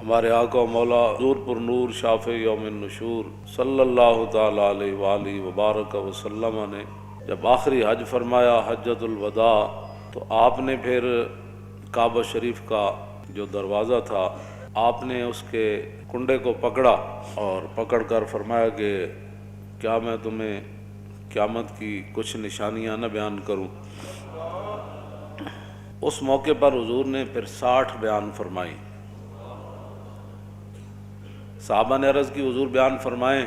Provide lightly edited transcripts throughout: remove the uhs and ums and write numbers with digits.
ہمارے آقا و مولا حضور پر نور شافع یوم النشور صلی اللہ تعالی علیہ وآلہ وبارک وسلم نے جب آخری حج فرمایا حجۃ الوداع، تو آپ نے پھر کعبہ شریف کا جو دروازہ تھا آپ نے اس کے کنڈے کو پکڑا اور پکڑ کر فرمایا کہ کیا میں تمہیں قیامت کی کچھ نشانیاں نہ بیان کروں۔ اس موقع پر حضور نے پھر 60 بیان فرمائی۔ صحابہ نے عرض کی حضور بیان فرمائیں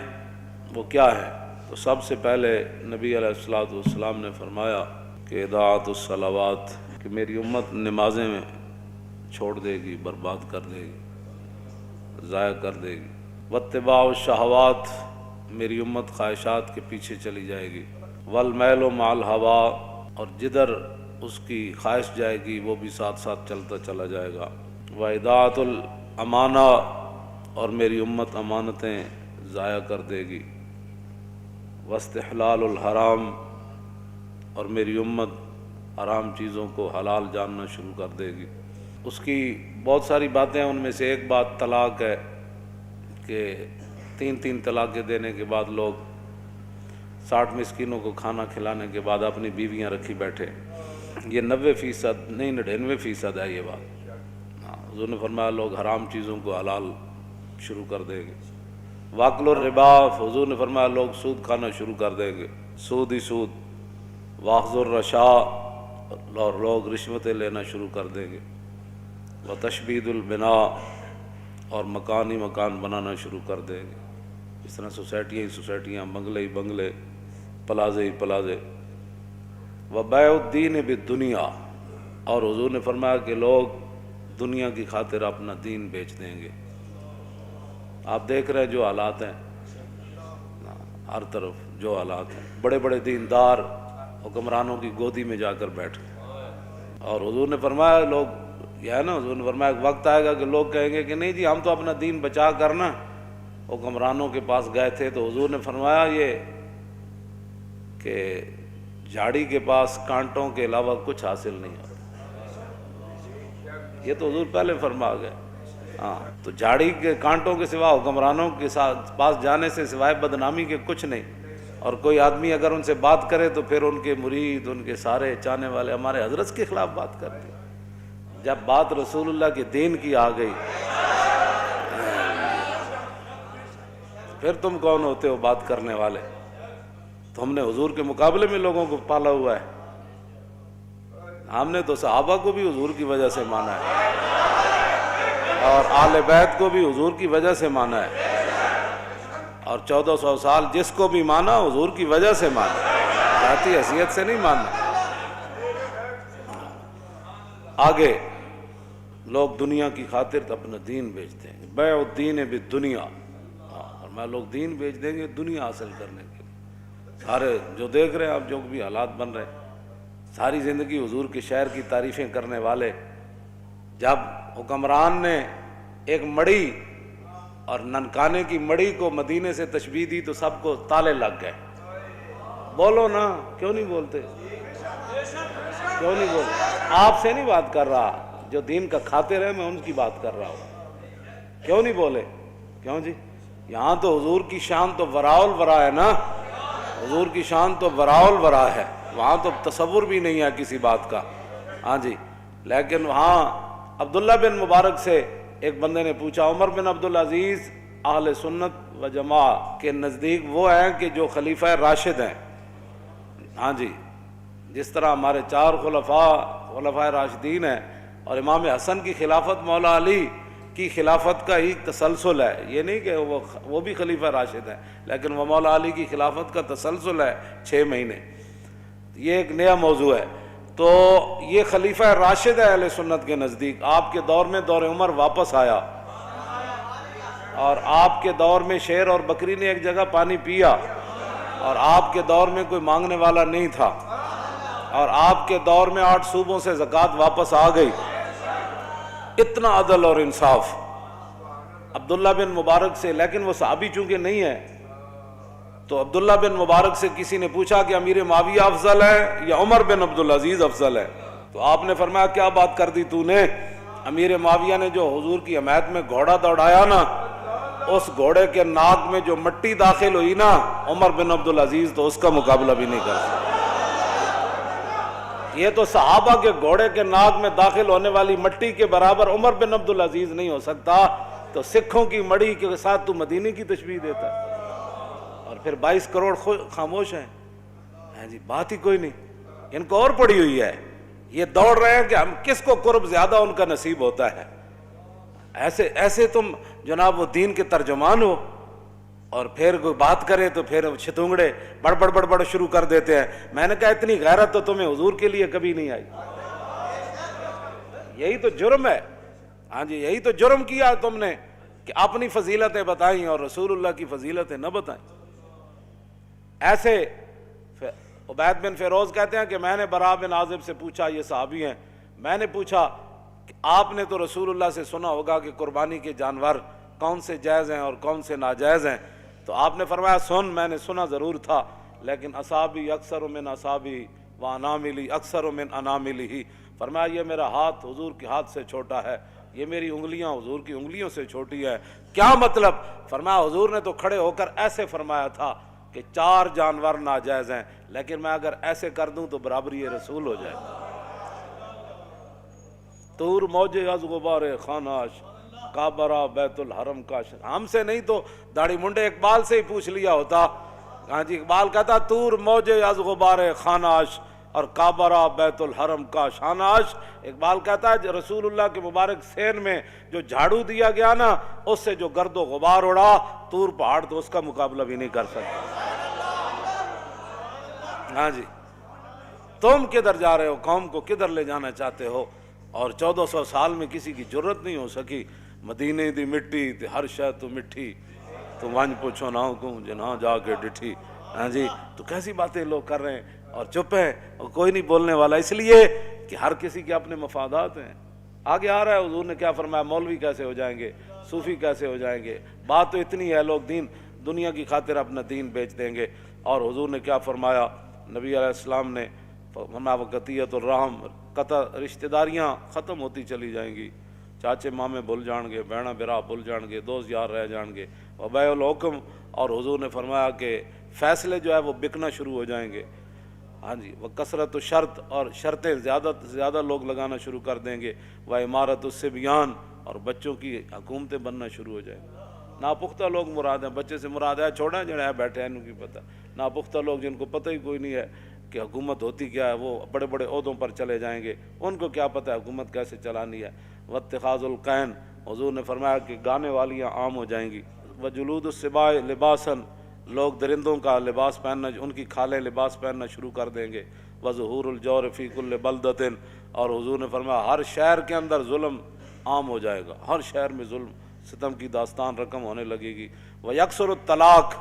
وہ کیا ہے؟ تو سب سے پہلے نبی علیہ الصلوۃ والسلام نے فرمایا کہ اضاعۃ الصلوات، کہ میری امت نمازیں میں چھوڑ دے گی، برباد کر دے گی، ضائع کر دے گی۔ واتباع الشہوات، میری امت خواہشات کے پیچھے چلی جائے گی۔ والمیل مع الہوا، اور جدھر اس کی خواہش جائے گی وہ بھی ساتھ ساتھ چلتا چلا جائے گا۔ واضاعۃ الامانہ، اور میری امت امانتیں ضائع کر دے گی۔ واستحلال الحرام، اور میری امت حرام چیزوں کو حلال جاننا شروع کر دے گی۔ اس کی بہت ساری باتیں ہیں، ان میں سے ایک بات طلاق ہے کہ 3 طلاقیں دینے کے بعد لوگ 60 مسکینوں کو کھانا کھلانے کے بعد اپنی بیویاں رکھی بیٹھے۔ یہ 90% نہیں 99% ہے یہ بات۔ حضور نے فرمایا لوگ حرام چیزوں کو حلال شروع کر دیں گے۔ واکل الربا، حضور نے فرمایا لوگ سود کھانا شروع کر دیں گے، سود ہی سود۔ واخذ الرشا، اور لوگ رشوتیں لینا شروع کر دیں گے۔ وتشبید البناء، اور مکان ہی مکان بنانا شروع کر دیں گے، اس طرح سوسائٹیاں ہی سوسائٹیاں، بنگلے ہی بنگلے، پلازے ہی پلازے۔ وبیع الدین بالدنیا، اور حضور نے فرمایا کہ لوگ دنیا کی خاطر اپنا دین بیچ دیں گے۔ آپ دیکھ رہے ہیں جو حالات ہیں، ہر طرف جو حالات ہیں، بڑے بڑے دیندار حکمرانوں کی گودی میں جا کر بیٹھے، اور حضور نے فرمایا لوگ یہ ہے نا، حضور نے فرمایا ایک وقت آئے گا کہ لوگ کہیں گے کہ نہیں جی ہم تو اپنا دین بچا کر نا حکمرانوں کے پاس گئے تھے۔ تو حضور نے فرمایا یہ کہ جھاڑی کے پاس کانٹوں کے علاوہ کچھ حاصل نہیں ہوتا۔ یہ تو حضور پہلے فرما گئے۔ ہاں، تو جھاڑی کے کانٹوں کے سوا حکمرانوں کے پاس جانے سے سوائے بدنامی کے کچھ نہیں۔ اور کوئی آدمی اگر ان سے بات کرے تو پھر ان کے مرید، ان کے سارے چاہنے والے ہمارے حضرت کے خلاف بات کرتے ہیں۔ جب بات رسول اللہ کے دین کی آ گئی پھر تم کون ہوتے ہو بات کرنے والے؟ تو ہم نے حضور کے مقابلے میں لوگوں کو پالا ہوا ہے۔ ہم نے تو صحابہ کو بھی حضور کی وجہ سے مانا ہے، اور آل بیت کو بھی حضور کی وجہ سے مانا ہے، اور 1400 سال جس کو بھی مانا حضور کی وجہ سے مانا، ذاتی حیثیت سے نہیں ماننا۔ آگے لوگ دنیا کی خاطر اپنا دین بیچتے ہیں، بیع الدین بالدنیا، اور میں لوگ دین بیچ دیں گے دنیا حاصل کرنے کے لیے۔ سارے جو دیکھ رہے ہیں آپ، جو بھی حالات بن رہے ہیں، ساری زندگی حضور کے شہر کی تعریفیں کرنے والے، جب حکمران نے ایک مڑی اور ننکانے کی مڑی کو مدینے سے تشبیہ دی تو سب کو تالے لگ گئے۔ بولو نا، کیوں نہیں بولتے؟ کیوں نہیں بولتے؟ آپ سے نہیں بات کر رہا، جو دین کا خاطر ہے میں ان کی بات کر رہا ہوں۔ کیوں نہیں بولے؟ کیوں جی؟ یہاں تو حضور کی شان تو وراء الورا ہے نا، حضور کی شان تو وراء الورا ہے، وہاں تو تصور بھی نہیں ہے کسی بات کا۔ ہاں جی، لیکن وہاں عبداللہ بن مبارک سے ایک بندے نے پوچھا، عمر بن عبدالعزیز اہل سنت و جماعت کے نزدیک وہ ہیں کہ جو خلیفہ راشد ہیں۔ ہاں جی، جس طرح ہمارے 4 خلفائے راشدین ہیں، اور امام حسن کی خلافت مولا علی کی خلافت کا ہی تسلسل ہے، یہ نہیں کہ وہ بھی خلیفہ راشد ہیں، لیکن وہ مولا علی کی خلافت کا تسلسل ہے 6 مہینے۔ یہ ایک نیا موضوع ہے۔ تو یہ خلیفہ راشد ہے اہل سنت کے نزدیک۔ آپ کے دور میں دور عمر واپس آیا، اور آپ کے دور میں شیر اور بکری نے ایک جگہ پانی پیا، اور آپ کے دور میں کوئی مانگنے والا نہیں تھا، اور آپ کے دور میں 8 صوبوں سے زکوٰۃ واپس آ گئی۔ اتنا عدل اور انصاف عبداللہ بن مبارک سے، لیکن وہ صحابی چونکہ نہیں ہے، تو عبداللہ بن مبارک سے کسی نے پوچھا کہ امیر معاویہ افضل ہے یا عمر بن عبدالعزیز افضل ہے؟ تو آپ نے فرمایا کیا بات کر دی تو نے؟ امیر معاویہ نے جو حضور کی حمایت میں گھوڑا دوڑایا نا، اس گھوڑے کے ناک میں جو مٹی داخل ہوئی نا، عمر بن عبدالعزیز تو اس کا مقابلہ بھی نہیں کر سکتا۔ یہ تو صحابہ کے گھوڑے کے ناک میں داخل ہونے والی مٹی کے برابر عمر بن عبدالعزیز نہیں ہو سکتا، تو سکھوں کی مڑی کے ساتھ تو مدینے کی تشبیہ دیتا ہے، اور پھر 22 کروڑ خاموش ہیں۔ جی بات ہی کوئی نہیں، ان کو اور پڑی ہوئی ہے، یہ دوڑ رہے ہیں کہ ہم کس کو قرب زیادہ ان کا نصیب ہوتا ہے۔ ایسے تم جناب وہ دین کے ترجمان ہو، اور پھر کوئی بات کرے تو پھر چھتونگڑے بڑ شروع کر دیتے ہیں۔ میں نے کہا اتنی غیرت تو تمہیں حضور کے لیے کبھی نہیں آئی، یہی تو جرم ہے۔ ہاں جی، یہی تو جرم کیا تم نے کہ اپنی فضیلتیں بتائیں اور رسول اللہ کی فضیلتیں نہ بتائیں۔ ایسے عبید بن فیروز کہتے ہیں کہ میں نے براء بن عازب سے پوچھا، یہ صحابی ہیں، میں نے پوچھا کہ آپ نے تو رسول اللہ سے سنا ہوگا کہ قربانی کے جانور کون سے جائز ہیں اور کون سے ناجائز ہیں، تو آپ نے فرمایا سن، میں نے سنا ضرور تھا، لیکن اصابی اکثر من اصابی و اناملی اکثر من اناملی، فرمایا یہ میرا ہاتھ حضور کے ہاتھ سے چھوٹا ہے، یہ میری انگلیاں حضور کی انگلیوں سے چھوٹی ہے۔ کیا مطلب؟ فرمایا حضور نے تو کھڑے ہو کر ایسے فرمایا تھا کہ 4 جانور ناجائز ہیں، لیکن میں اگر ایسے کر دوں تو برابری رسول ہو جائے۔ طور موجے از غبار خاناش، کعبہ بیت الحرم کا، ہم سے نہیں تو داڑھی منڈے اقبال سے ہی پوچھ لیا ہوتا۔ ہاں جی، اقبال کہتا طور موجے از غبار خاناش اور کعبہ بیت الحرم کا شاناش۔ اقبال کہتا ہے رسول اللہ کے مبارک سین میں جو جھاڑو دیا گیا نا، اس سے جو گرد و غبار اڑا، طور پہاڑ تو اس کا مقابلہ بھی نہیں کر سکتا۔ ہاں جی، تم کدھر جا رہے ہو، قوم کو کدھر لے جانا چاہتے ہو؟ اور 1400 سال میں کسی کی جرت نہیں ہو سکی۔ مدینے دی مٹی تے ہر شے تو مٹھی، تو ونج پوچھو نہ کو جنا جا کے ڈٹھی۔ ہاں جی، تو کیسی باتیں لوگ کر رہے ہیں اور چپ ہیں اور کوئی نہیں بولنے والا، اس لیے کہ ہر کسی کے اپنے مفادات ہیں۔ آگے آ رہا ہے حضور نے کیا فرمایا، مولوی کیسے ہو جائیں گے، صوفی کیسے ہو جائیں گے، بات تو اتنی ہے لوگ دنیا کی خاطر اپنا دین بیچ دیں گے۔ اور حضور نے کیا فرمایا، نبی علیہ السلام نے فرمایا وقتیت الرحم، قطع رشتہ داریاں ختم ہوتی چلی جائیں گی، چاچے مامے بھول جان گے، بہنا برا بھول جان گے، دوست یار رہ جان گے، وبیع الحکم، اور حضور نے فرمایا کہ فیصلے جو ہے وہ بکنا شروع ہو جائیں گے۔ ہاں جی، وہ کثرت و شرط، اور شرطیں زیادہ سے زیادہ لوگ لگانا شروع کر دیں گے، وہ عمارت الصبیان، اور بچوں کی حکومتیں بننا شروع ہو جائیں گے۔ ناپختہ لوگ مراد ہیں، بچے سے مراد ہے چھوڑیں جڑے ہے بیٹھے ہیں انہوں کی پتہ، ناپختہ لوگ جن کو پتہ ہی کوئی نہیں ہے کہ حکومت ہوتی کیا ہے، وہ بڑے بڑے عہدوں پر چلے جائیں گے، ان کو کیا پتہ ہے حکومت کیسے چلانی ہے۔ واتخاذ القین، حضور نے فرمایا کہ گانے والیاں عام ہو جائیں گی۔ وجلود السباع لباسن، لوگ درندوں کا لباس پہننا، ان کی کھالیں لباس پہننا شروع کر دیں گے۔ وظہور الجور فی کل بلدۃ، اور حضور نے فرمایا ہر شہر کے اندر ظلم عام ہو جائے گا، ہر شہر میں ظلم ستم کی داستان رقم ہونے لگے گی۔ ویکثر الطلاق،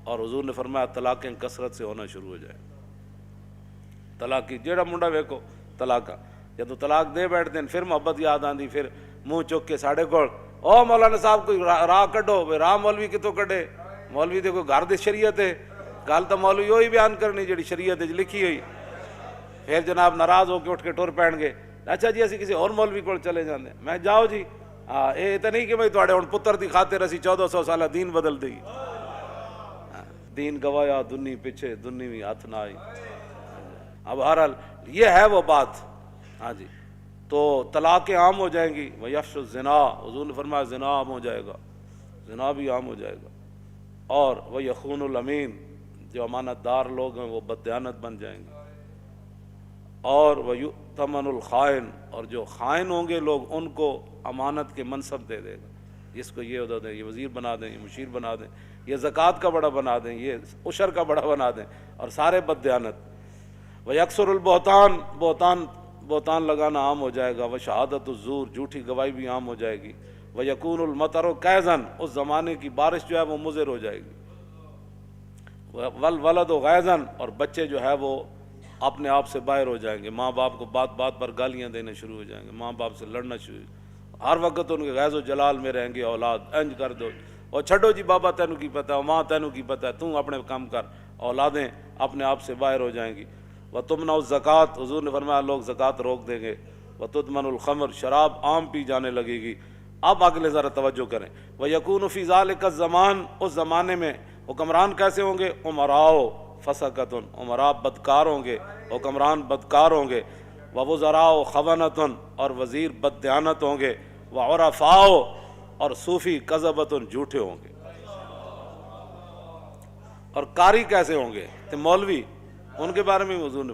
اور حضور نے فرمایا طلاقیں کثرت سے ہونا شروع ہو جائیں۔ طلاق کی جیڑا منڈا ویکو طلاق، یا تو طلاق دے بیٹھتے ہیں، پھر محبت یاد آندی، پھر منہ چک کے ساڑھے کو او مولانا صاحب کوئی راہ کڈو، راہ مولوی کتوں کڈے، مولوی دے کوئی گھر دی شریعت ہے، گل تو مولوی وہی بیان کرنی جڑی شریعت لکھی ہوئی۔ پھر جناب ناراض ہو کے اٹھ کے ٹر پین گے، اچھا جی اسی کسی اور مولوی کو چلے جاندے، میں جاؤ جی، یہ تو نہیں کہ بھائی تھوڑے ہن پتر دی خاطر اسی 1400 سالہ دین بدل دئی، دین گوایا دنی پیچھے دنی بھی ہاتھ نہ آئی۔ اب بہرحال یہ ہے وہ بات۔ ہاں جی، تو طلاقیں عام ہو جائیں گی۔ ویفش الزنا، حضور نے فرمایا زنا عام ہو جائے گا، زنا بھی عام ہو جائے گا۔ اور وہ یخون الامین، جو امانت دار لوگ ہیں وہ بددیانت بن جائیں گے۔ اور وہ یؤتمن الخائن، اور جو خائن ہوں گے لوگ ان کو امانت کے منصب دے دے گا، جس کو یہ عہدہ دیں، یہ وزیر بنا دیں، یہ مشیر بنا دیں، یہ زکوٰۃ کا بڑا بنا دیں، یہ عشر کا بڑا بنا دیں، اور سارے بددیانت۔ ویکثر البہتان، بہتان لگانا عام ہو جائے گا۔ وشہادت الزور، جھوٹی گواہی بھی عام ہو جائے گی۔ ویکون المطر کیزن، اس زمانے کی بارش جو ہے وہ مضر ہو جائے گی۔ والولد غیظن، اور بچے جو ہے وہ اپنے آپ سے باہر ہو جائیں گے، ماں باپ کو بات بات پر گالیاں دینے شروع ہو جائیں گے، ماں باپ سے لڑنا شروع، ہر وقت ان کے غیظ و جلال میں رہیں گے، اولاد انج کر دو، اور چھڈو جی بابا تینوں کی پتہ ہے، ماں تینوں کی پتہ ہے، تم اپنے کام کر، اولادیں اپنے آپ سے باہر ہو جائیں گی۔ وَتُمْنَعُ الزَّکَاۃ، حضور نے فرمایا لوگ زکوٰۃ روک دیں گے۔ وتدمن الخمر، شراب عام پی جانے لگے گی۔ اب اگلے ذرا توجہ کریں، وَيَكُونُ فِي ذَلِكَ الزَّمَانِ، اس زمانے میں حکمران کیسے ہوں گے؟ عمراء فسقۃ، عمراء بدکار ہوں گے، حکمران بدکار ہوں گے، ووزراء خونۃ، اور وزیر بددیانت ہوں گے، وعرفاء، اور صوفی کذبۃ، جھوٹے ہوں گے۔ اور قاری کیسے ہوں گے؟ تو مولوی، ان کے بارے میں حضور نے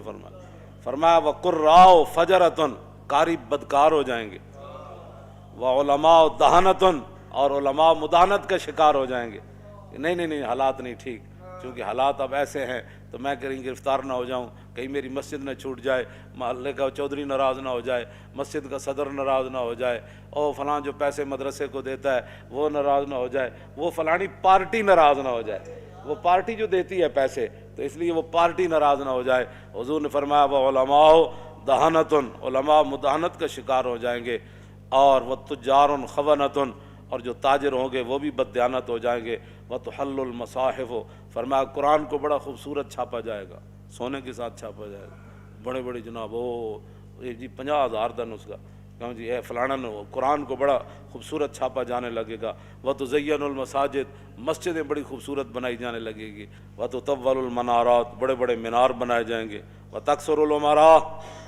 فرمایا وقراء فجرۃ، قاری بدکار ہو جائیں گے، وعلماء دہنۃ، اور علماء مداحنت کا شکار ہو جائیں گے۔ نہیں حالات نہیں ٹھیک، چونکہ حالات اب ایسے ہیں تو میں کہیں گرفتار نہ ہو جاؤں، کہیں میری مسجد نہ چھوٹ جائے، محلے کا چودھری ناراض نہ ہو جائے، مسجد کا صدر ناراض نہ ہو جائے، اور فلاں جو پیسے مدرسے کو دیتا ہے وہ ناراض نہ ہو جائے، وہ فلانی پارٹی ناراض نہ ہو جائے، وہ پارٹی جو دیتی ہے پیسے تو اس لیے وہ پارٹی ناراض نہ ہو جائے۔ حضور نے فرمایا وہ علماء دہنۃ، علماء مداحنت کا شکار ہو جائیں گے، اور وہ تجار خونۃ، اور جو تاجر ہوں گے وہ بھی بددیانت ہو جائیں گے، وتحل المصاحف، فرمایا قرآن کو بڑا خوبصورت چھاپا جائے گا، سونے کے ساتھ چھاپا جائے گا، بڑے بڑے جناب جی 50,000 کا نسخہ، کہوں جی اے فلانا قرآن کو بڑا خوبصورت چھاپا جانے لگے گا، وتزین المساجد، مسجدیں بڑی خوبصورت بنائی جانے لگے گی، وتطول المنارات، بڑے بڑے مینار بنائے جائیں گے، وتکثر الامراء،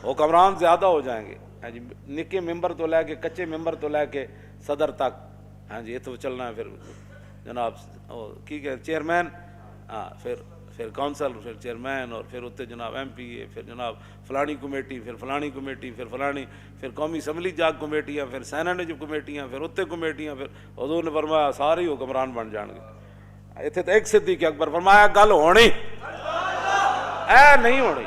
حکمران زیادہ ہو جائیں گے، ہاں جی نکے ممبر تو لے کے کچے ممبر تو لے کے صدر تک، ہاں جی یہ تو چلنا ہے، پھر جناب کی کہ چیئرمین، ہاں پھر کونسل، پھر چیئرمین، اور پھر اتنے جناب ایم پی اے، پھر جناب فلانی کمیٹی، پھر فلانی کمیٹی، پھر فلانی، پھر قومی اسمبلی جاگ کمیٹیاں، پھر سینٹ جو کمیٹیاں، پھر اتنے کمیٹیاں، پھر حضور نے فرمایا سارے حکمران بن جان گے۔ اتنے تو ایک صدیق اکبر فرمایا گل ہونی اے نہیں ہونی،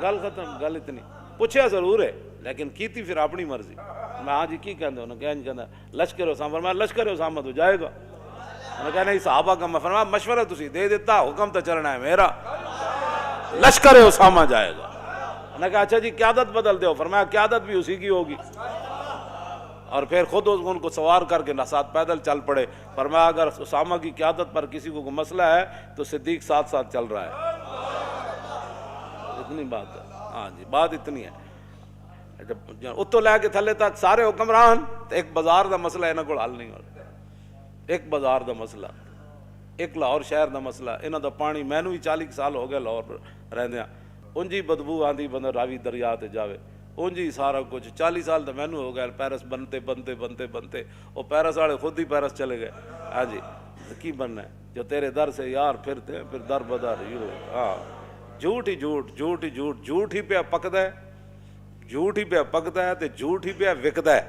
گل ختم، گل اتنی پوچھا ضرور ہے لیکن کیتی پھر اپنی مرضی۔ میں ہاں جی کی کہندے انہوں نے کہنا لشکر اسامہ، فرمایا لشکر اسامہ تو جائے گا، انہوں نے کہا نہیں صحابہ کا، میں فرمایا مشورہ تسی دے دیتا، حکم تو چلنا ہے میرا، لشکر اسامہ جائے گا۔ انہوں نے کہا اچھا جی قیادت بدل دو، فرمایا قیادت بھی اسی کی ہوگی، اور پھر خود ان کو سوار کر کے ساتھ پیدل چل پڑے۔ فرمایا اگر اسامہ کی قیادت پر کسی کو کوئی مسئلہ ہے تو صدیق ساتھ ساتھ چل رہا ہے، اتنی بات ہے، ہاں جی بات اتنی ہے۔ جب اتو لے کے تھلے تک سارے حکمران، ایک بازار دا مسئلہ انہاں کول حل نہیں ہو رہا، ایک بازار دا مسئلہ، ایک لاہور شہر دا مسئلہ، انہاں دا پانی مینوں ہی 40 سال ہو گئے لاہور رہندیاں، انجی بدبو آندی بندہ راوی دریا تے جاوے، انجی سارا کچھ 40 سال تو مینوں ہو گئے پیرس بنتے وہ پیرس والے خود ہی پیرس چلے گئے، ہاں جی کی بننا ہے جو تیرے در سے یار پھرتے ہیں پھر در بدر، ہاں جھوٹ ہی جھوٹ، جھوٹ ہی جھوٹ، جھوٹ ہی پہ پکدا ہے، جھوٹ ہی پہ پکدا ہے تے جھوٹ ہی پہ وکدا ہے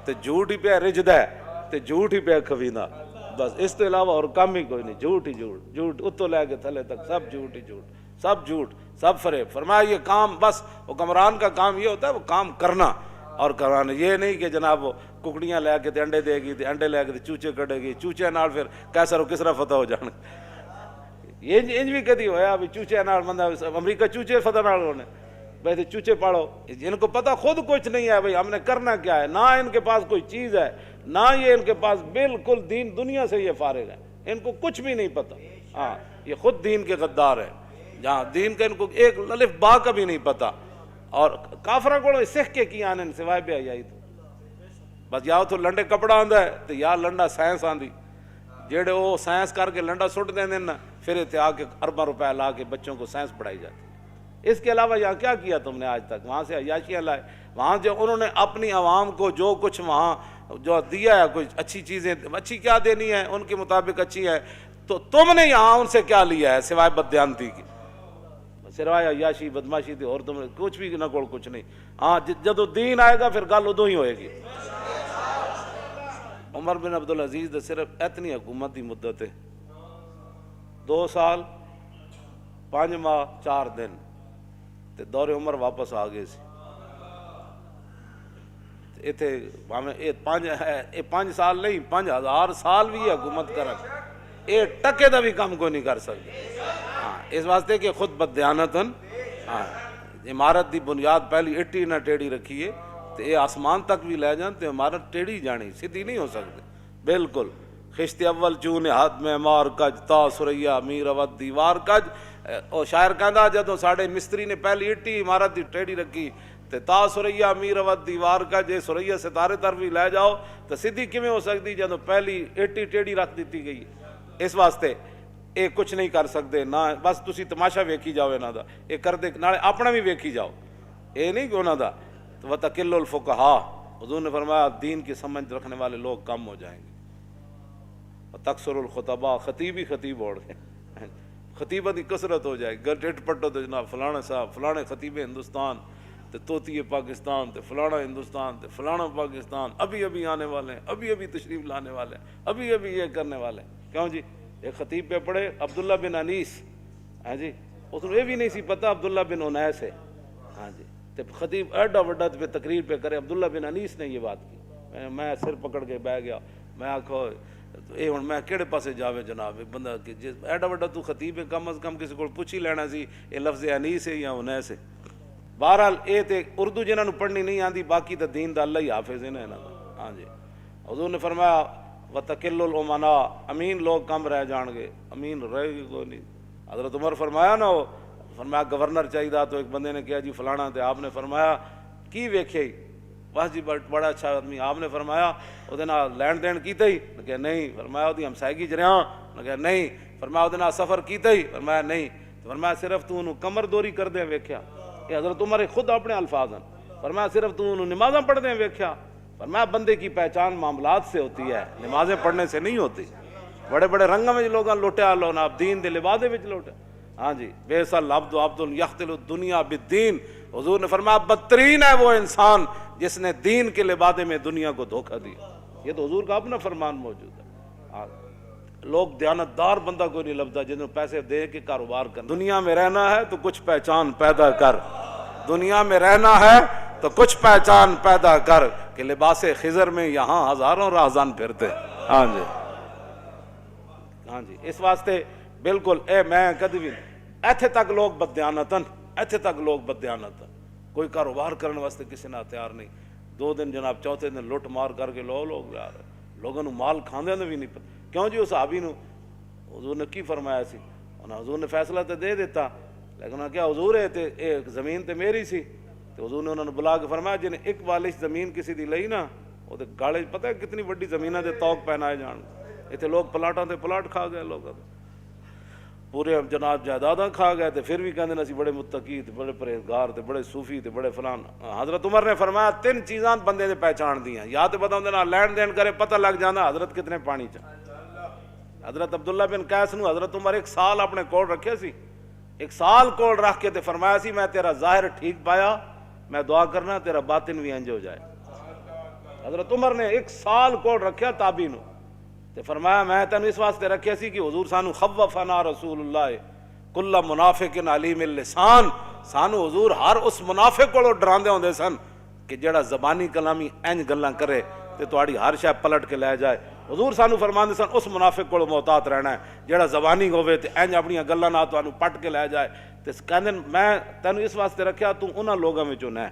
تے جھوٹ ہی پہ رجدا ہے تے جھوٹ ہی پہ کھویندا، بس اس کے علاوہ اور کام ہی کوئی نہیں، جھوٹ ہی جھوٹ، جھوٹ اتوں لے کے تھلے تک سب جھوٹ ہی جھوٹ، سب جھوٹ، سب فریب۔ فرمایا یہ کام بس حکمران کا کام یہ ہوتا ہے وہ کام کرنا اور کرانا، یہ نہیں کہ جناب وہ ککڑیاں لے کے تے انڈے دے گی تے انڈے لے کے تے چوچے کڈے گی، چوچے نال پھر کیسر و کسرا فتح ہو جان، یہ انج بھی کدی ہویا بھی چوچے نال بندہ امریکہ چوچے فتح نال ہونے، بھائی چوچے پاڑو، ان کو پتہ خود کچھ نہیں ہے بھائی ہم نے کرنا کیا ہے، نہ ان کے پاس کوئی چیز ہے، نہ یہ ان کے پاس بالکل دین دنیا سے یہ فارغ ہے، ان کو کچھ بھی نہیں پتہ، ہاں یہ خود دین کے غدار ہے، جہاں دین کا ان کو ایک الف با کا بھی نہیں پتہ، اور کافرہ کو سکھ کے کی آنے سوائے بے حیائی تو بس یا تو لنڈے کپڑا آندا ہے تو یا لنڈا سائنس آندی، جیڑے وہ سائنس کر کے لنڈا سٹ دیں نا پھر اتنے آ کے ارباں روپے لا کے بچوں کو سائنس پڑھائی جاتی۔ اس کے علاوہ یہاں کیا کیا تم نے آج تک؟ وہاں سے عیاشیاں لائے، وہاں جو انہوں نے اپنی عوام کو جو کچھ وہاں جو دیا ہے، کچھ اچھی چیزیں، اچھی کیا دینی ہے ان کے مطابق اچھی ہے، تو تم نے یہاں ان سے کیا لیا ہے سوائے بددیانتی کی، سوائے عیاشی بدماشی تھی، اور تم نے کچھ بھی نہ کوڑ کچھ نہیں۔ ہاں جدو دین آئے گا پھر گل ادو ہی ہوئے گی۔ عمر بن عبدالعزیز نے صرف اتنی حکومت کی مدت ہے 2 سال 5 ماہ 4 دن تے دور عمر واپس آ گئے سی، اتنے یہ 5 سال نہیں 5000 سال بھی حکومت کرن، یہ ٹکے دا بھی کام کوئی نہیں کر سکتے، ہاں اس واسطے کہ خود بددیانتن، ہاں عمارت دی بنیاد پہلی اٹی نہ ٹیڑھی رکھیے تو یہ آسمان تک بھی لے جان تو عمارت ٹیڑھی جانی، سیدھی نہیں ہو سکتی بالکل۔ خشت اول چون ہاتھ میں مار کج تا سریا میر اود دیوار کج، اور شاعر کہندا جدوں ساڈے مستری نے پہلی اٹی عمارت دی ٹیڑھی رکھی تے تا سریا میر ود دیوار کا جے سریا ستارے طرف ہی لے جاؤ تو سیدھی کیویں ہو سکتی جدوں پہلی ایٹی ٹیڑھی رکھ دیتی گئی. اس واسطے یہ کچھ نہیں کر سکتے نہ بس تسی تماشا ویکھی جاؤ انہاں دا, یہ کردے نالے اپنا بھی ویکھی جاؤ, یہ نہیں کہ انہاں دا. وتقل الفقہاء, حضور نے فرمایا دین کی سمجھ رکھنے والے لوگ کم ہو جائیں گے. تکثر الخطباء, خطیب ہی خطیب اوڑ گئے, خطیبہ دی کثرت ہو جائے گی. ٹٹ پٹو تو جناب فلانا صاحب فلانے خطیب ہندوستان تے طوطی پاکستان تے فلانا ہندوستان تے فلانا پاکستان ابھی ابھی آنے والے ہیں, ابھی ابھی تشریف لانے والے ہیں, ابھی ابھی یہ کرنے والے ہیں. کیوں جی؟ ایک خطیب پہ پڑھے عبداللہ بن انیس, ہاں جی, اس کو یہ بھی نہیں سی پتا عبداللہ بن انیس ہے. ہاں جی, تے خطیب ایڈا وڈا پہ تقریر پہ کرے عبداللہ بن انیس نے یہ بات کی. میں سر پکڑ کے بہ گیا, میں آکھو اے ہن میں کہڑے پاسے جاوے جناب, بندہ کہ ایڈا وڈا تو خطیب ہے, کم از کم کسی کو پوچھ ہی لینا سی یہ لفظ انیس ہے یا انیس ہے. بہرحال اے تے اردو جنہاں نوں پڑھنی نہیں آندی, باقی تے دین دا اللہ ہی حافظ ہے نا انہاں دا. ہاں جی, حضور نے فرمایا وتقل الامناء, امین لوگ کم رہ جان گے, امین رہے گی کوئی نہیں. حضرت عمر فرمایا نا, وہ فرمایا گورنر چاہیے, تو ایک بندے نے کہا جی فلانا, تے آپ نے فرمایا کی ویکھے, بس جی بڑا اچھا آدمی. آپ نے فرمایا وہ لین دین کیتا ہی, کہ نہیں. فرمایا وہ ہمسائیگی جریاں, کہ نہیں. فرمایا وہ سفر کیتا ہی, فرمایا نہیں. فرمایا صرف تو انہوں کمر دوری کر دیں ویکھیا. یہ حضرت عمر خود اپنے الفاظ ہیں. فرمایا صرف تو انہوں نمازاں پڑھ دیں ویکھیا. فرمایا بندے کی پہچان معاملات سے ہوتی ہے, نمازیں پڑھنے سے نہیں ہوتی. بڑے بڑے رنگوں میں لوگاں لوٹیا لو نا, دین دے لبادے وچ لوٹیا. ہاں جی, بیسل عبد عبد یختل الدنیا بالدین. حضور نے فرمایا بدترین ہے وہ انسان جس نے دین کے لبادے میں دنیا کو دھوکہ دیا. یہ تو حضور کا اپنا فرمان موجود ہے. لوگ دیانتدار بندہ کوئی نہیں لبدا جنہوں پیسے دے کے کاروبار کر. دنیا میں رہنا ہے تو کچھ پہچان پیدا کر, دنیا میں رہنا ہے تو کچھ پہچان پیدا کر, کہ لباس خضر میں یہاں ہزاروں راہزان پھرتے. ہاں جی, ہاں جی, اس واسطے بالکل اے میں کدی بھی ایتھے تک لوگ بددیانتن, ایتھے تک لوگ بددیانتن, کوئی کاروبار کرنے واسطے کسی نہ تیار نہیں. 2 دن جناب چوتھے دن لٹ مار کر کے لوگ جا رہے, لوگوں نو مال کھاندے بھی نہیں پتا. کیوں جی؟ اس صحابی نو حضور نے کی فرمایا سی, حضور نے فیصلہ تو دے دیتا, لیکن کیا حضور ہے تے ایک زمین تے میری سی. تو حضور نے انہوں نے بلا کے فرمایا جنہیں ایک بالش زمین کسی دی لئی نا, وہ گاڑے پتہ ہے کتنی بڑی زمینہ دے توق پہنائے جان. اتنے لوگ پلاٹاں تے پلاٹ کھا گئے, لوگ پورے جناب جائیداداں کھا گئے, تے پھر بھی کہندے نے اسی بڑے متقی تے بڑے پرہیزگار تے بڑے صوفی تے بڑے فلان. حضرت عمر نے فرمایا 3 چیزاں بندے دے پہچان دیاں, یا تے بتاؤں نہ لین دین کرے پتہ لگ جانا حضرت کتنے پانی چاہ. حضرت عبداللہ بن قیس نو حضرت عمر 1 سال اپنے کول رکھے سی, 1 سال کول رکھ کے تے فرمایا سی میں تیرا ظاہر ٹھیک پایا, میں دعا کرنا تیرا باطن بھی انج ہو جائے. حضرت عمر نے 1 سال کول رکھیا تابعی نو, تے فرمایا میں تینوں اس واسطے رکھیا سی کہ حضور سانو خوفنا رسول اللہ کل منافق علیم اللسان, سانو حضور ہر اس منافق کو ڈراندے ہوندے سن کہ جڑا زبانی کلامی انج گلاں کرے تے تہاڈی ہر شے پلٹ کے لے جائے. حضور سانو فرماندے سن اس منافق کو محتاط رہنا ہے جڑا زبانی ہوے تے انج اپنی گلاں نال تانوں پٹ کے لے جائے. تے کہندے میں تینوں اس واسطے رکھیا تو انہاں لوگاں وچوں نہ.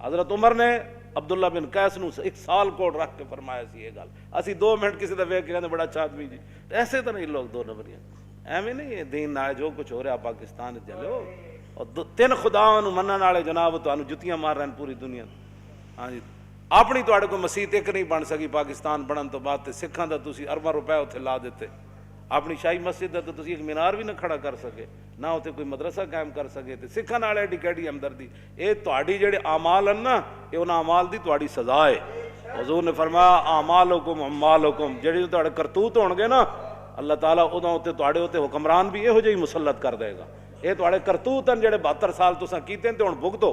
حضرت عمر نے عبداللہ بن قیس نو 1 سال کوٹ رکھ کے فرمایا سی یہ گل. اسی 2 منٹ کسی دا ویکھ کے کہندے بڑا اچھا آدمی جی. ایسے تو نہیں لوگ 2 نمبریاں, ایویں نہیں. دین نہ جو کچھ ہو رہا پاکستان چلو, اور 3 خداواں نو منن والے جناب تانوں جتیاں مار رہے ہیں پوری دنیا. ہاں جی, اپنی تواڈے کوئی مسجد ایک نہیں بن سکی پاکستان بنن تو بعد, تے سکھاں دا تسی ارباں روپے اتنے لا دیتے. اپنی شاہی مسجد دا تو تسی ایک مینار بھی نہ کھڑا کر سکے, نہ اتنے کوئی مدرسہ قائم کر سکے. تے سکھاں نال ایڈی کیڑی ہمدردی. اے تواڈی جڑے اعمال ہیں نا, اے انہاں اعمال دی تواڈی سزا ہے. حضور نے فرمایا اعمالکم اعمالکم, جڑے تواڈے کرتوت ہون گے نا اللہ تعالیٰ ادوں تے تواڈے اوتے حکمران بھی یہو جہی مسلط کر دے گا. اے تواڈے کرتوت ہیں جڑے 72 سال تساں کیتے ہیں تے ہن بھگتو.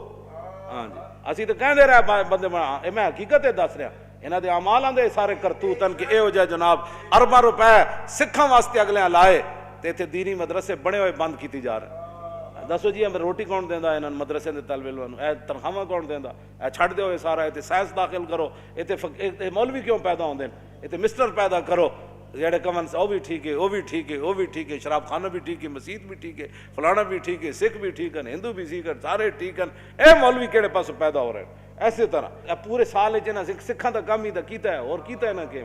ہاں جی, اسی تو کہندے رہے بندے, میں حقیقت دس رہا, انہاں دے اعمالاں دے سارے کرتوت ہیں کہ یہو جہ جناب ارباں روپے سکھاں واسطے اگلے لائے تے اتنے دینی مدرسے بنے ہوئے بند کیتی جا رہے. دسو جی ہمیں روٹی کون دیندا انہاں مدرسے دے طالب علماں نوں, اے تنخواہ کون دیندا, اے چھڈ دیو سارا, تے سائنس داخل کرو, تے مولوی کیوں پیدا ہوندے ہیں, تے مسٹر پیدا کرو جڑے کمن وہ بھی ٹھیک ہے, وہ بھی ٹھیک ہے, وہ بھی ٹھیک ہے, شراب خانہ بھی ٹھیک ہے, مسجد بھی ٹھیک ہے, فلانا بھی ٹھیک ہے, سکھ بھی ٹھیک ہے, ہندو بھی ٹھیک ہے, سارے ٹھیک ہیں. اے مولوی کہڑے پاس پیدا ہو رہے ہیں. ایسے طرح پورے سال سکھاں دا کام ہی کیتا ہے, اور کیتا ہے نہ کہ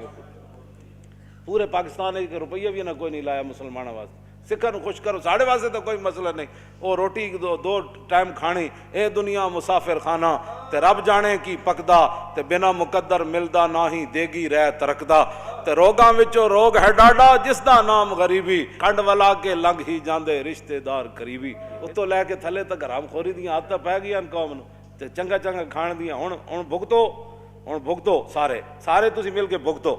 پورے پاکستان ایک روپیہ بھی نہ کوئی نہیں لایا مسلمانوں واسطے. ਸਿੱਖਾਂ ਨੂੰ ਖੁਸ਼ ਕਰੋ, ਸਾਡੇ ਵਾਸਤੇ ਤਾਂ ਕੋਈ ਮਸਲਾ ਨਹੀਂ। ਉਹ ਰੋਟੀ ਦੋ ਟਾਈਮ ਖਾਣੀ, ਇਹ ਦੁਨੀਆ ਮੁਸਾਫਿਰ ਖਾਨਾ, ਤੇ ਰੱਬ ਜਾਣੇ ਕੀ ਪਕਦਾ, ਤੇ ਬਿਨਾ ਮੁਕੱਦਰ ਮਿਲਦਾ ਨਾ ਹੀ ਦੇਗੀ ਰਹਿ ਤਰਕਦਾ, ਤੇ ਰੋਗਾਂ ਵਿੱਚੋਂ ਰੋਗ ਹੈ ਡਾਡਾ ਜਿਸ ਦਾ ਨਾਮ ਗਰੀਬੀ, ਕੰਡ ਵਲਾ ਕੇ ਲੰਘ ਹੀ ਜਾਂਦੇ ਰਿਸ਼ਤੇਦਾਰ ਕਰੀਬੀ। ਉੱਤੋਂ ਲੈ ਕੇ ਥੱਲੇ ਤੱਕ ਹਰਾਮਖੋਰੀ ਦੀਆਂ ਆਦਤਾਂ ਪੈ ਗਈਆਂ ਕੌਮ ਨੂੰ, ਤੇ ਚੰਗਾ ਚੰਗਾ ਖਾਣ ਦੀਆਂ। ਹੁਣ ਭੁਗਤੋ ਸਾਰੇ ਤੁਸੀਂ ਮਿਲ ਕੇ ਭੁਗਤੋ।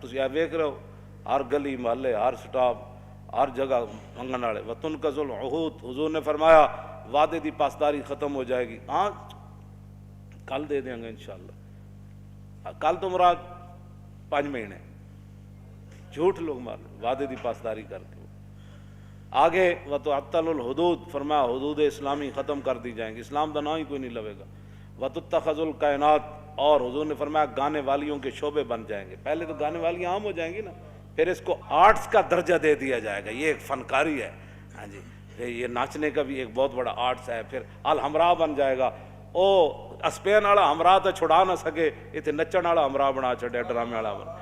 ਤੁਸੀਂ ਇਹ ਵੇਖ ਰਹੇ ਹੋ ہر گلی محلے ہر سٹاپ ہر جگہ منگن والے. وتنقض العہود, حضور نے فرمایا وعدے دی پاسداری ختم ہو جائے گی. ہاں کل دے دیں گے انشاءاللہ, کل تو مراد 5 مہینے. جھوٹ لوگ مار وعدے دی پاسداری کر کے. آگے وتعطل الحدود, فرمایا حدود اسلامی ختم کر دی جائیں گی, اسلام دا نام ہی کوئی نہیں لوے گا. وتتخذ الکائنات, اور حضور نے فرمایا گانے والیوں کے شعبے بن جائیں گے. پہلے تو گانے والیاں عام ہو جائیں گی نا, پھر اس کو آرٹس کا درجہ دے دیا جائے گا, یہ ایک فنکاری ہے. ہاں جی, یہ ناچنے کا بھی ایک بہت بڑا آرٹس ہے. پھر الحمراء بن جائے گا. او اسپین والا ہمراہ تو چھڑا نہ سکے, اتنے نچن والا ہمراہ بنا چھڑیا, ڈرامے والا بنا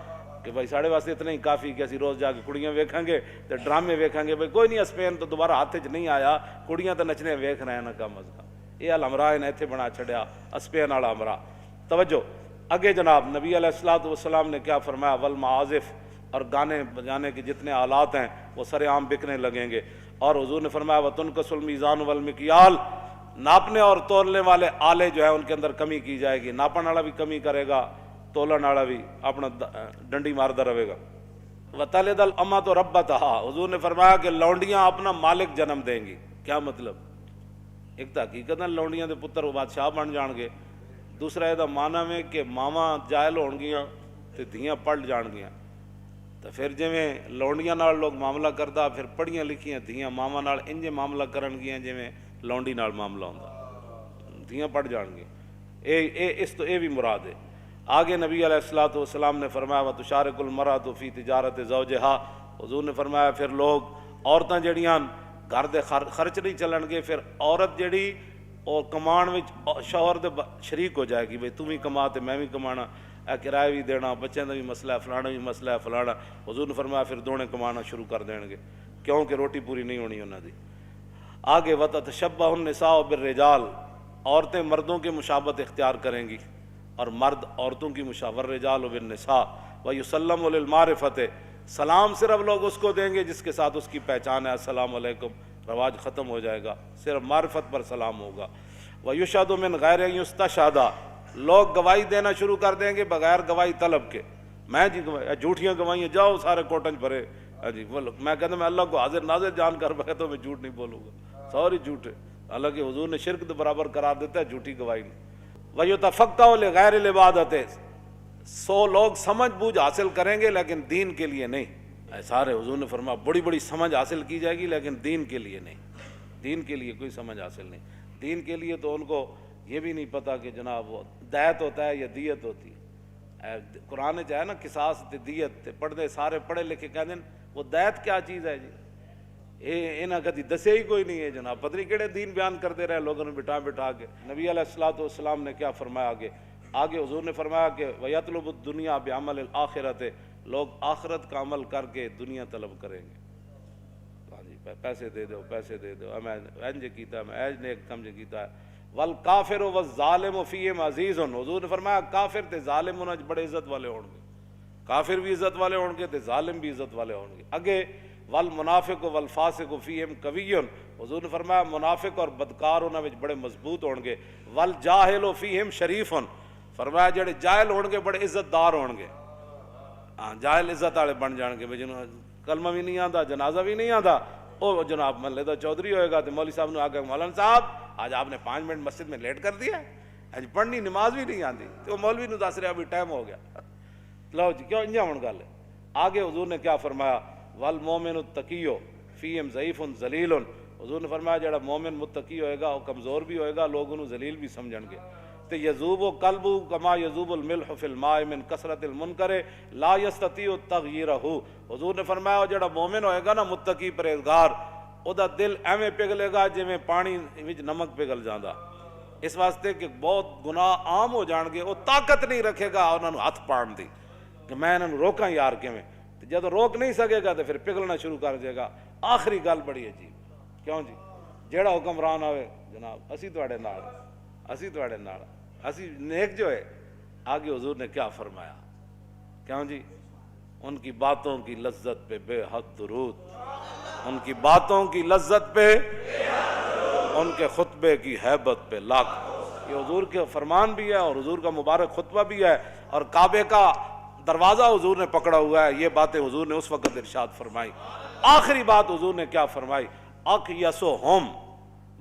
کہ بھائی ساڑھے واسطے اتنا ہی کافی کہ اسی روز جا کے کڑیاں ویکھیں گے تو ڈرامے ویکھیں گے. بھائی کوئی نہیں, اسپین تو دوبارہ ہاتھ چ نہیں آیا, کڑیاں تو نچنے ویکھ رہے ہیں نا کم از کم. یہ الحمراہ نے اتنے بنا چھڑیا اسپین والا ہمراہ. توجہ اگے جناب, نبی علیہ الصلوۃ والسلام نے کیا فرمایا, والمعازف, اور گانے بجانے کے جتنے آلات ہیں وہ سر عام بکنے لگیں گے. اور حضور نے فرمایا وتنقص المیزان والمکیال, ناپنے اور تولنے والے آلے جو ہیں ان کے اندر کمی کی جائے گی. ناپن والا بھی کمی کرے گا, تولن والا بھی اپنا ڈنڈی مارتا رہے گا. وتلد الامۃ ربتہا, حضور نے فرمایا کہ لونڈیاں اپنا مالک جنم دیں گی. کیا مطلب؟ ایک تو حقیقت لونڈیاں دے پتر بادشاہ بن جان گے, دوسرا یہ مانا میں کہ ماواں جائل ہون گیاں تے دھیاں پڑھ جان گیاں. تو پھر جویں لونڈیاں نال لوگ معاملہ کردا, پھر پڑھیاں لکھیاں دھیاں ماواں نال انجے معاملہ کرن گیاں جویں لونڈی نال معاملہ ہوندا, دھیاں پڑھ جان گے. اس تو اے بھی مراد ہے. آگے نبی علیہ الصلوۃ والسلام نے فرمایا وتشارک المرأۃ فی تجارت زوجہا, حضور نے فرمایا پھر لوگ عورتاں جڑیاں گھر دے خرچ نہیں چلن گے, پھر عورت جڑی اور کمان وچ شوہر دے شریک ہو جائے گی. بھئی تم بھی کما تے میں بھی کمانا, اے کرایہ بھی دینا, بچوں کا بھی مسئلہ ہے, فلانا بھی مسئلہ ہے فلانا. حضور نے فرمایا پھر دونے کمانا شروع کر دیں گے, کیونکہ روٹی پوری نہیں ہونی انہاں دی. آگے وتتشبہ النساء بالرجال, عورتیں مردوں کے مشابہت اختیار کریں گی اور مرد عورتوں کی مشابہت. والرجال بالنساء ویسلم للمعرفۃ, سلام صرف لوگ اس کو دیں گے جس کے ساتھ اس کی پہچان ہے. السلام علیکم رواج ختم ہو جائے گا, صرف معرفت پر سلام ہوگا. وَيُشْهَدُ مِنْ غَيْرِ أَنْ يُسْتَشْهَدَ, لوگ گواہی دینا شروع کر دیں گے بغیر گواہی طلب کے. میں جی جھوٹیاں گواہیاں, جاؤ سارے کوٹنج بھرے. جی بولو, میں کہتا میں اللہ کو حاضر ناظر جان کر بغیر میں جھوٹ نہیں بولوں گا, سوری جھوٹ ہے. حالانکہ حضور نے شرک تو برابر قرار دیتا ہے جھوٹی گواہی نہیں. وَيُتَفَقَّهُ لِغَيْرِ الْعِبَادَةِ, سو لوگ سمجھ بوجھ حاصل کریں گے لیکن دین کے لیے نہیں. سارے حضور نے فرمایا بڑی بڑی سمجھ حاصل کی جائے گی لیکن دین کے لیے نہیں. دین کے لیے کوئی سمجھ حاصل نہیں. دین کے لیے تو ان کو یہ بھی نہیں پتا کہ جناب وہ دیت ہوتا ہے یا دیت ہوتی ہے. قرآن جو ہے نا قصاص تے دیت تے پڑھتے سارے پڑھے لکھے کہتے ہیں وہ دیت کیا چیز ہے جی, انہاں کدی دسے ہی کوئی نہیں ہے جناب. پتہ نہیں کہڑے دین بیان کرتے رہے لوگوں نے بٹھا کے. نبی علیہ الصلوۃ والسلام نے کیا فرمایا آگے حضور نے فرمایا کہ وَيَطْلُبُ الدُّنْيَا بِعَمَلِ الْآخِرَةِ, لوگ آخرت کا عمل کر کے دنیا طلب کریں گے. ہاں جی پیسے دے دو, پیسے دے دو, میں انج کیتا, میں ایج نیک کم جو کیتا ہے. والکافر والظالم فیہم عزیز, حضور نے فرمایا کافر تے ظالم انہاں بڑے عزت والے ہون گے. کافر بھی عزت والے ہون گے تے ظالم بھی عزت والے ہون گے. اگے والمنافق والفاسق فیہم قوی, حضور نے فرمایا منافق اور بدکار انہاں وچ بڑے مضبوط ہون گے. والجاہل فیہم شریف, فرمایا جڑے جاہل ہون گے بڑے عزت دار ہون گے. ہاں جاہل عزت والے بن جان گے. جنہوں کلمہ بھی نہیں آتا, جنازہ بھی نہیں آتا, او جناب محلے دا چودھری ہوئے گا تو مولوی صاحب نے آگے مولانا صاحب آج آپ نے 5 منٹ مسجد میں لیٹ کر دیا, آج پڑھنی نماز بھی نہیں آتی, تو مولوی نے دس رہا ابھی ٹائم ہو گیا. لو جی کیوں انجا ہون گل ہے. آگے حضور نے کیا فرمایا والمومن التقی فیہم ضعیف ذلیل, حضور نے فرمایا جڑا مومن متقی ہوئے گا وہ کمزور بھی ہوئے گا, لوگ انہوں ذلیل بھی سمجھن گے. تے یذوب قلبہ کما یذوب الملح فی الماء من کثرت المنکر لا یستطیع تغییرہ, حضور نے فرمایا جڑا مومن ہوئے گا نا متقی پرہیزگار, او دا دل ایویں پگھلے گا جویں پانی وچ نمک پگھل جاندا. اس واسطے کہ بہت گناہ عام ہو جان گے, وہ طاقت نہیں رکھے گا انہاں نوں ہاتھ پاڑن دی کہ میں انہاں نوں روکاں یار کیویں. جب روک نہیں سکے گا تو پھر پگھلنا شروع کر دے گا. آخری گل بڑی عجیب, کیوں جی جیڑا حکمران آئے جناب اسی تواڈے نال, اسی تواڈے نال, اسی نیک جو ہے. آگے حضور نے کیا فرمایا, کیوں جی ان کی باتوں کی لذت پہ بے حد درود, ان کی باتوں کی لذت پہ, ان کے خطبے کی ہیبت پہ لاکھ. یہ حضور کے فرمان بھی ہے اور حضور کا مبارک خطبہ بھی ہے, اور کعبے کا دروازہ حضور نے پکڑا ہوا ہے. یہ باتیں حضور نے اس وقت ارشاد فرمائی. آخری بات حضور نے کیا فرمائی, اقیسہم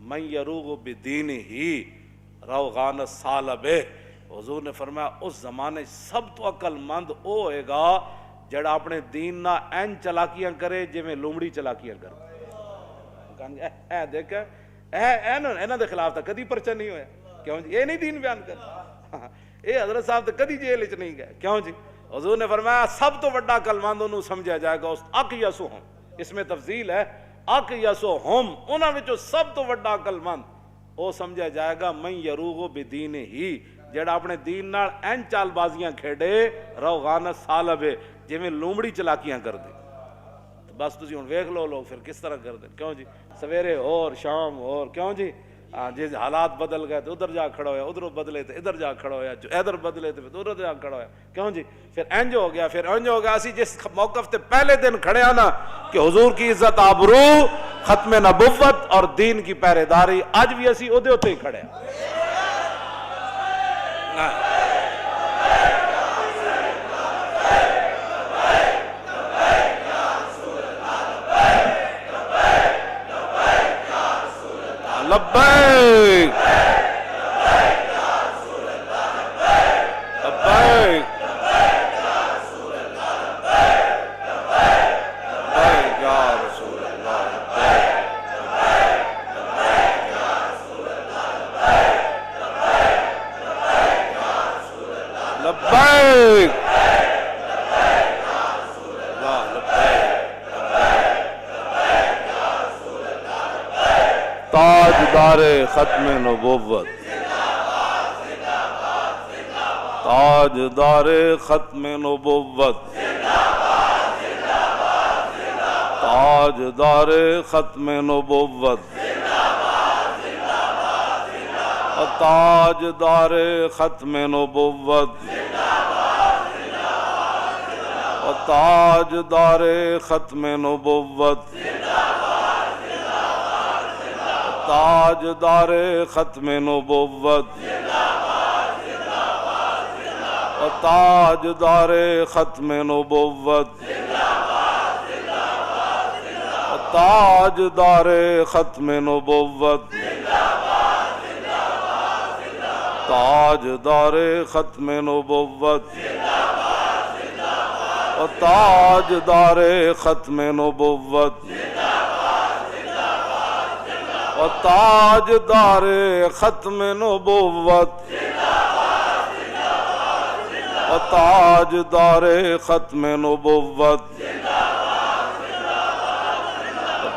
من یروغ بدینہ روغان الثعلب. حضور نے فرمایا اس زمانے سب تو عقل مند او ہوئے گا جڑا اپنے دین نہ این چلاکیاں کرے جی میں لومڑی چلاکیاں کرے. اے دیکھ اینا دے خلاف تا کدی پرچہ نہیں ہویا, کیوں جی یہ نہیں دین بیان کرتا, اے حضرت صاحب تو کدی جیل وچ نہیں گئے, کیوں جی حضور نے فرمایا سب تو بڑا عقل مند انہوں سمجھا جائے گا اس اقیسہم, اس میں تفضیل ہے, اقیسہم انہاں وچوں سب تو بڑا عقل مند او سمجھا جائے گا من یروغ بدینہ, جڑا اپنے دین نال این چال بازیاں کھیڑے روغان الثعلب جویں لومڑی چلاکیاں کر دے. بس تسی ہن ویکھ لو لوگ پھر کس طرح کر دیں, کیوں جی سویرے اور شام اور, کیوں جی جی حالات بدل گئے تو ادھر جا کھڑا ہویا, ادھر بدلے تو ادھر جا کھڑا ہویا, جو ادھر بدلے تو ادھر جا کھڑا ہویا, کیوں جی پھر انج ہو گیا, پھر انج ہو گیا. اسی جس موقف تے پہلے دن کھڑے ہیں نا کہ حضور کی عزت آبرو, ختم نبوت اور دین کی پہرے داری, اج بھی اسی اودے ہوتے ہی کھڑے ہیں. لبیک لبیک لبیک تاجدار ختم نبوت, تاجدار ختم نبوت, تاجدار ختم نبوت, تاجدار ختم نبوت, تاجدار ختم نبوت, تاجدار ختم نبوت, تاجدار ختم نبوت, تاجدار ختم نبوت, تاجدار ختم نبوت, تاجدار ختم نبوت, تاجدار ختم نبوت, تاجدار ختم نبوت,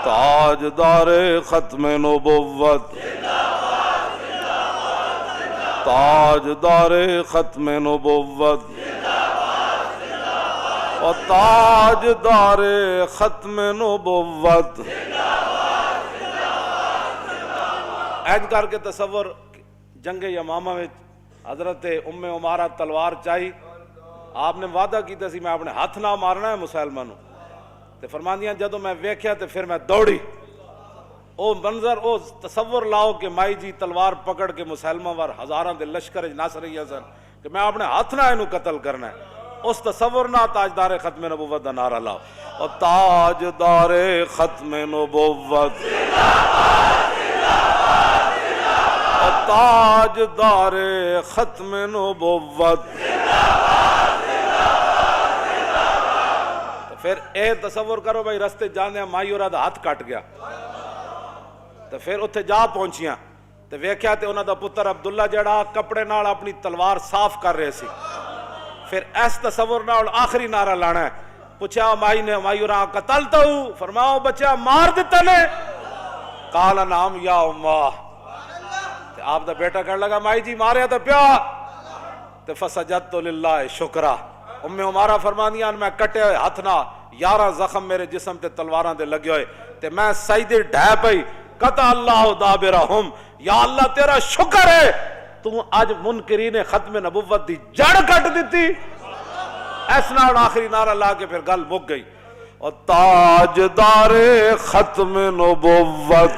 تاجدار ختم نبوت, تاجدار ختم نبوت, تاجدار ختم نبوت. اینج کر کے تصور جنگ یمامہ میں حضرت ام عمارہ تلوار چاہی, آپ نے وعدہ کیتا سی میں اپنے ہاتھ نہ مارنا ہے مسلمانوں, تے فرماندیاں جدو میں ویکھیا تے پھر میں دوڑی. او منظر او تصور لاؤ کہ مائی جی تلوار پکڑ کے مسلمان وار ہزاراں دے لشکر نس رہی ہے سن کہ میں اپنے ہاتھ نہ اینو قتل کرنا ہے. اس تصور نہ تاجدار ختم نبوت دا نعرہ لاؤ, اور تاجدار ختم نبوت, تاجدار ختم نبوت. تو پھر اے تصور کرو بھائی رستے جانے مائی اور ہاتھ کٹ گیا, تو پھر اتھے جا پہنچیاں تو ویکھیا تے انہاں دا پتر عبداللہ جڑا کپڑے نال اپنی تلوار صاف کر رہے سی. پھر اس تصور نال آخری نعرہ لانا ہے. پوچھا مائی نے, مائی اور قتل تو فرماؤ بچہ مار دیتا نے, قال نعم یا امہ. آپ دا بیٹا کہنے لگا مائی جی ماریا تو پیا, تو فسجدت للہ شکرہ, ام عمارہ فرمانیاں میں کٹے ہوئے ہاتھ نہ 11 زخم میرے جسم تے تلواراں دے لگے ہوئے تے میں سجدے ڈھے پئی قطع اللہ دابرہم، یا اللہ تیرا شکر ہے تو اج منکرین ختم نبوت دی جڑ کٹ دیتی۔ ایسنا آخری نعرہ لا کے پھر گل مک گئی۔ اور تاجدار ختم نبوت